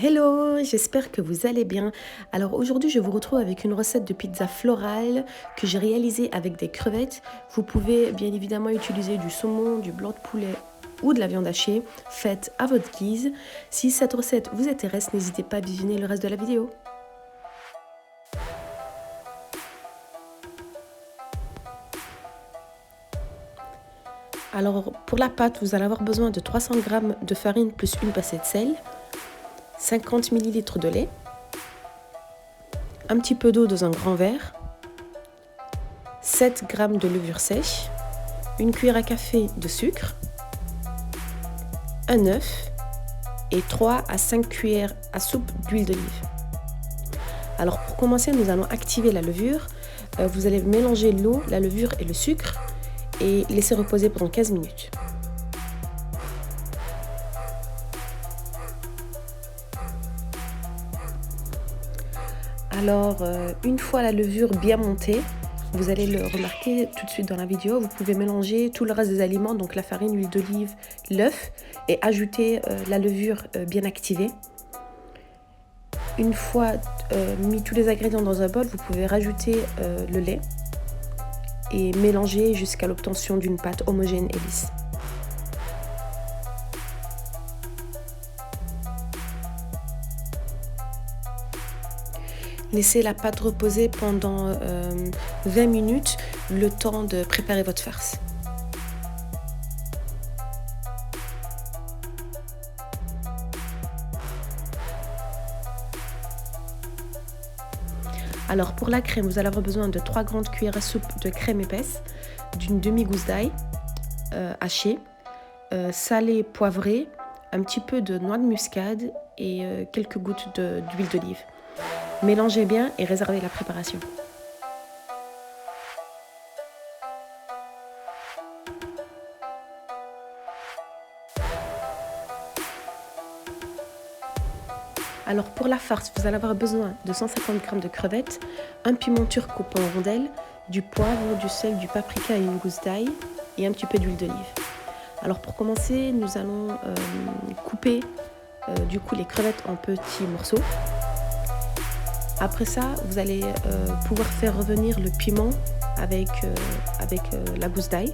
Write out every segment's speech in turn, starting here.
Hello, j'espère que vous allez bien. Alors aujourd'hui, je vous retrouve avec une recette de pizza florale que j'ai réalisée avec des crevettes. Vous pouvez bien évidemment utiliser du saumon, du blanc de poulet ou de la viande hachée, faite à votre guise. Si cette recette vous intéresse, n'hésitez pas à visionner le reste de la vidéo. Alors pour la pâte, vous allez avoir besoin de 300 g de farine plus une pincée de sel, 50 ml de lait, un petit peu d'eau dans un grand verre, 7 g de levure sèche, une cuillère à café de sucre, un œuf et 3 à 5 cuillères à soupe d'huile d'olive. Alors pour commencer, nous allons activer la levure. Vous allez mélanger l'eau, la levure et le sucre et laisser reposer pendant 15 minutes. Alors, une fois la levure bien montée, vous allez le remarquer tout de suite dans la vidéo, vous pouvez mélanger tout le reste des aliments, donc la farine, l'huile d'olive, l'œuf, et ajouter la levure bien activée. Une fois mis tous les ingrédients dans un bol, vous pouvez rajouter le lait et mélanger jusqu'à l'obtention d'une pâte homogène et lisse. Laissez la pâte reposer pendant 20 minutes, le temps de préparer votre farce. Alors pour la crème, vous allez avoir besoin de 3 grandes cuillères à soupe de crème épaisse, d'une demi-gousse d'ail hachée, salée, poivrée, un petit peu de noix de muscade et quelques gouttes d'huile d'olive. Mélangez bien et réservez la préparation. Alors pour la farce, vous allez avoir besoin de 150 g de crevettes, un piment turc coupé en rondelles, du poivre, du sel, du paprika et une gousse d'ail et un petit peu d'huile d'olive. Alors pour commencer, nous allons couper les crevettes en petits morceaux. Après ça, vous allez pouvoir faire revenir le piment avec la gousse d'ail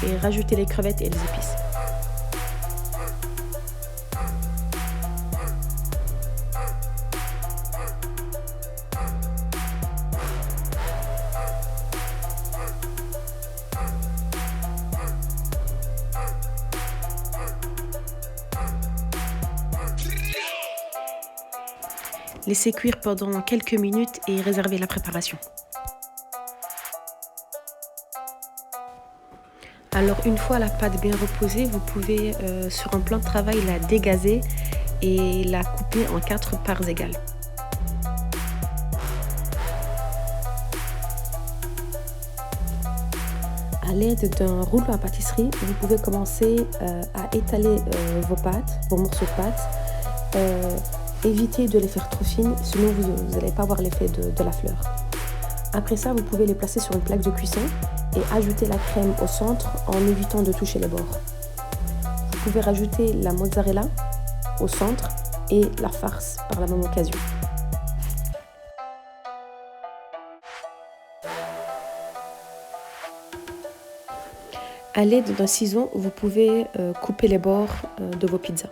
et rajouter les crevettes et les épices. Laissez cuire pendant quelques minutes et réservez la préparation. Alors une fois la pâte bien reposée, vous pouvez sur un plan de travail la dégazer et la couper en 4 parts égales. À l'aide d'un rouleau à pâtisserie, vous pouvez commencer à étaler vos morceaux de pâte. Évitez de les faire trop fines, sinon vous n'allez pas avoir l'effet de la fleur. Après ça, vous pouvez les placer sur une plaque de cuisson et ajouter la crème au centre en évitant de toucher les bords. Vous pouvez rajouter la mozzarella au centre et la farce par la même occasion. À l'aide d'un ciseau, vous pouvez couper les bords de vos pizzas.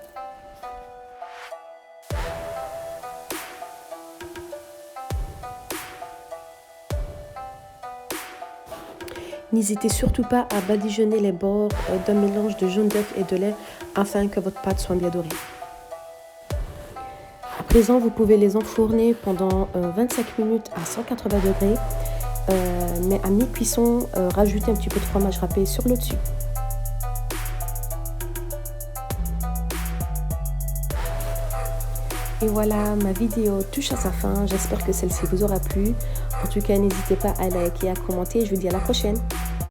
N'hésitez surtout pas à badigeonner les bords d'un mélange de jaune d'œuf et de lait afin que votre pâte soit bien dorée. À présent, vous pouvez les enfourner pendant 25 minutes à 180 degrés, mais à mi-cuisson, rajoutez un petit peu de fromage râpé sur le dessus. Et voilà, ma vidéo touche à sa fin. J'espère que celle-ci vous aura plu. En tout cas, n'hésitez pas à liker et à commenter. Je vous dis à la prochaine.